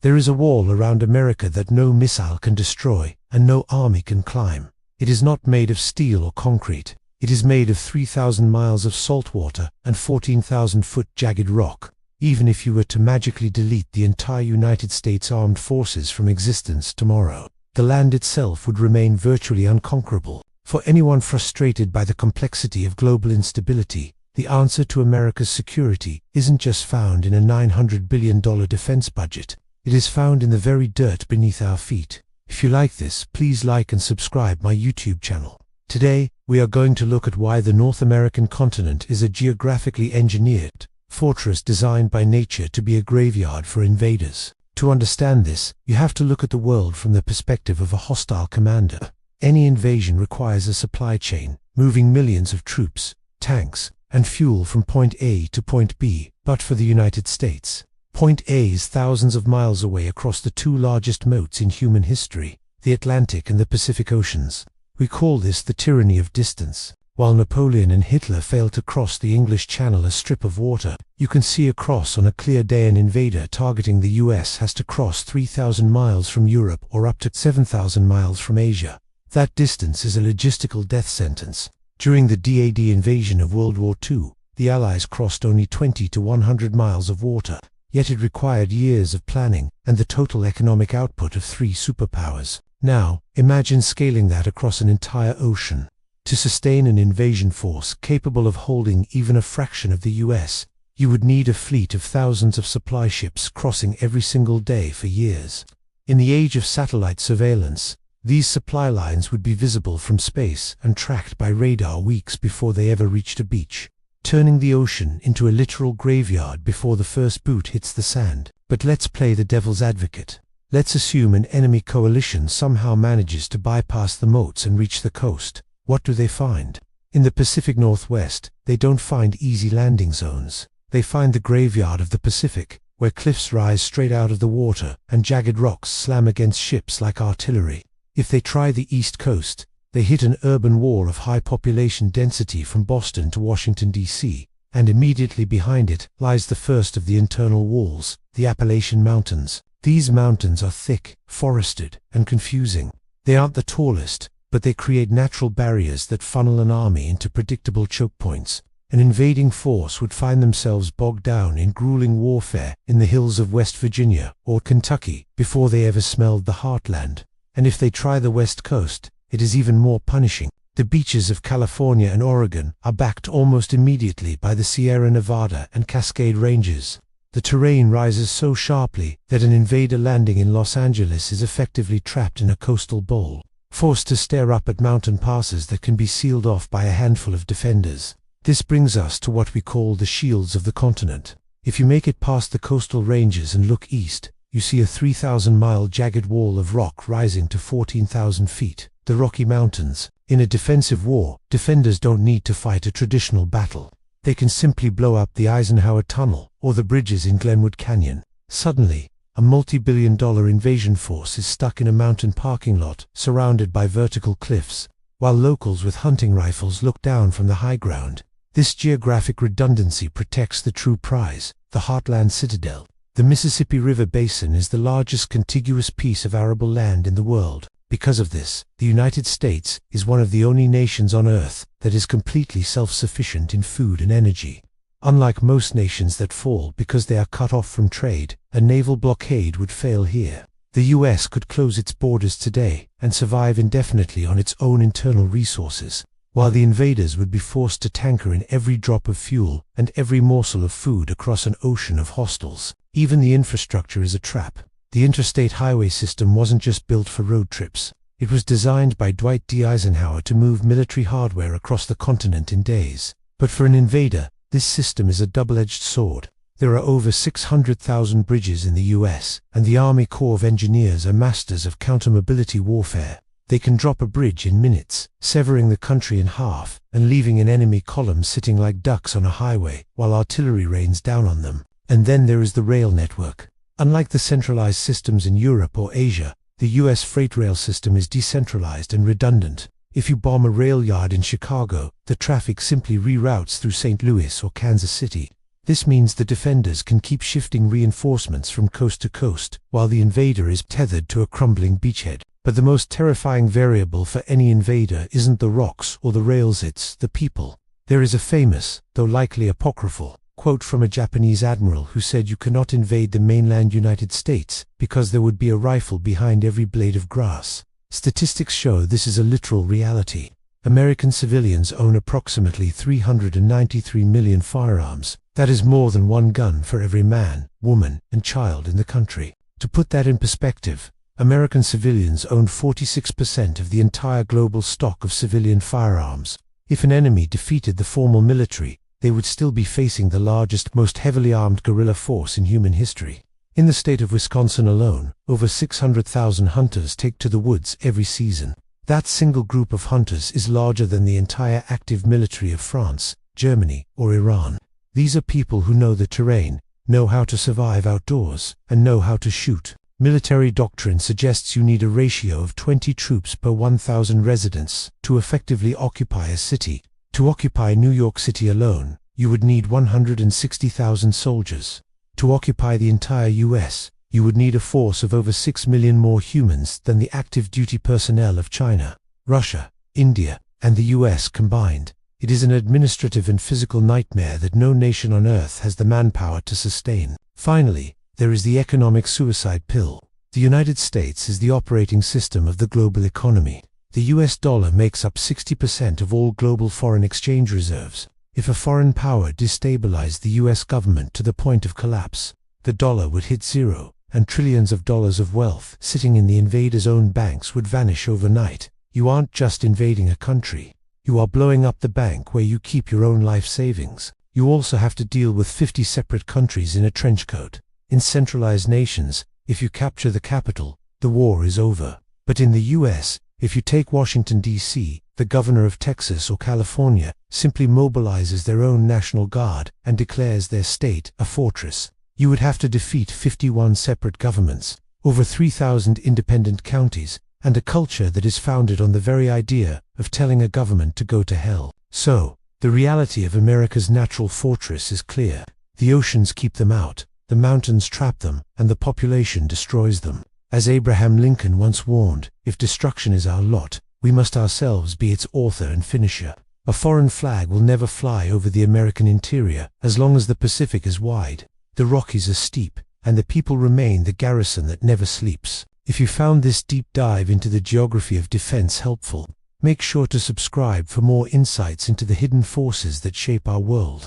There is a wall around America that no missile can destroy and no army can climb. It is not made of steel or concrete. It is made of 3,000 miles of salt water and 14,000-foot jagged rock. Even if you were to magically delete the entire United States Armed Forces from existence tomorrow, the land itself would remain virtually unconquerable. For anyone frustrated by the complexity of global instability, the answer to America's security isn't just found in a $900 billion defense budget. It is found in the very dirt beneath our feet. If you like this, please like and subscribe my YouTube channel. Today, we are going to look at why the North American continent is a geographically engineered fortress designed by nature to be a graveyard for invaders. To understand this, you have to look at the world from the perspective of a hostile commander. Any invasion requires a supply chain, moving millions of troops, tanks, and fuel from point A to point B. But for the United States, point A is thousands of miles away across the two largest moats in human history, the Atlantic and the Pacific Oceans. We call this the tyranny of distance. While Napoleon and Hitler failed to cross the English Channel, a strip of water, you can see across on a clear day an invader targeting the US has to cross 3,000 miles from Europe or up to 7,000 miles from Asia. That distance is a logistical death sentence. During the D-Day invasion of World War II, the Allies crossed only 20 to 100 miles of water, yet it required years of planning and the total economic output of 3 superpowers. Now, imagine scaling that across an entire ocean. To sustain an invasion force capable of holding even a fraction of the US, you would need a fleet of thousands of supply ships crossing every single day for years. In the age of satellite surveillance, these supply lines would be visible from space and tracked by radar weeks before they ever reached a beach, turning the ocean into a literal graveyard before the first boot hits the sand. But let's play the devil's advocate. Let's assume an enemy coalition somehow manages to bypass the moats and reach the coast. What do they find? In the Pacific Northwest, they don't find easy landing zones. They find the graveyard of the Pacific, where cliffs rise straight out of the water and jagged rocks slam against ships like artillery. If they try the East Coast, they hit an urban wall of high population density from Boston to Washington, D.C., and immediately behind it lies the first of the internal walls, the Appalachian Mountains. These mountains are thick, forested, and confusing. They aren't the tallest, but they create natural barriers that funnel an army into predictable choke points. An invading force would find themselves bogged down in grueling warfare in the hills of West Virginia or Kentucky before they ever smelled the heartland. And if they try the West Coast, it is even more punishing. The beaches of California and Oregon are backed almost immediately by the Sierra Nevada and Cascade Ranges. The terrain rises so sharply that an invader landing in Los Angeles is effectively trapped in a coastal bowl, forced to stare up at mountain passes that can be sealed off by a handful of defenders. This brings us to what we call the shields of the continent. If you make it past the coastal ranges and look east, you see a 3,000-mile jagged wall of rock rising to 14,000 feet, the Rocky Mountains. In a defensive war, defenders don't need to fight a traditional battle. They can simply blow up the Eisenhower Tunnel or the bridges in Glenwood Canyon. Suddenly, a multi-billion-dollar invasion force is stuck in a mountain parking lot surrounded by vertical cliffs, while locals with hunting rifles look down from the high ground. This geographic redundancy protects the true prize, the Heartland Citadel. The Mississippi River Basin is the largest contiguous piece of arable land in the world. Because of this, the United States is one of the only nations on Earth that is completely self-sufficient in food and energy. Unlike most nations that fall because they are cut off from trade, a naval blockade would fail here. The US could close its borders today and survive indefinitely on its own internal resources, while the invaders would be forced to tanker in every drop of fuel and every morsel of food across an ocean of hostiles. Even the infrastructure is a trap. The interstate highway system wasn't just built for road trips. It was designed by Dwight D. Eisenhower to move military hardware across the continent in days. But for an invader, this system is a double-edged sword. There are over 600,000 bridges in the US, and the Army Corps of Engineers are masters of counter-mobility warfare. They can drop a bridge in minutes, severing the country in half, and leaving an enemy column sitting like ducks on a highway, while artillery rains down on them. And then there is the rail network. Unlike the centralized systems in Europe or Asia, the US freight rail system is decentralized and redundant. If you bomb a rail yard in Chicago, the traffic simply reroutes through St. Louis or Kansas City. This means the defenders can keep shifting reinforcements from coast to coast, while the invader is tethered to a crumbling beachhead. But the most terrifying variable for any invader isn't the rocks or the rails, it's the people. There is a famous, though likely apocryphal, quote from a Japanese admiral who said you cannot invade the mainland United States because there would be a rifle behind every blade of grass. Statistics show this is a literal reality. American civilians own approximately 393 million firearms. That is more than one gun for every man, woman, and child in the country. To put that in perspective, American civilians own 46% of the entire global stock of civilian firearms. If an enemy defeated the formal military, they would still be facing the largest, most heavily armed guerrilla force in human history. In the state of Wisconsin alone, over 600,000 hunters take to the woods every season. That single group of hunters is larger than the entire active military of France, Germany, or Iran. These are people who know the terrain, know how to survive outdoors, and know how to shoot. Military doctrine suggests you need a ratio of 20 troops per 1,000 residents to effectively occupy a city. To occupy New York City alone, you would need 160,000 soldiers. To occupy the entire US, you would need a force of over 6 million more humans than the active duty personnel of China, Russia, India, and the US combined. It is an administrative and physical nightmare that no nation on earth has the manpower to sustain. Finally, there is the economic suicide pill. The United States is the operating system of the global economy. The US dollar makes up 60% of all global foreign exchange reserves. If a foreign power destabilized the US government to the point of collapse, the dollar would hit zero, and trillions of dollars of wealth sitting in the invader's own banks would vanish overnight. You aren't just invading a country. You are blowing up the bank where you keep your own life savings. You also have to deal with 50 separate countries in a trench coat. In centralized nations, if you capture the capital, the war is over. But in the US, if you take Washington, D.C., the governor of Texas or California simply mobilizes their own National Guard and declares their state a fortress. You would have to defeat 51 separate governments, over 3,000 independent counties, and a culture that is founded on the very idea of telling a government to go to hell. So, the reality of America's natural fortress is clear. The oceans keep them out, the mountains trap them, and the population destroys them. As Abraham Lincoln once warned, if destruction is our lot, we must ourselves be its author and finisher. A foreign flag will never fly over the American interior as long as the Pacific is wide, the Rockies are steep, and the people remain the garrison that never sleeps. If you found this deep dive into the geography of defense helpful, make sure to subscribe for more insights into the hidden forces that shape our world.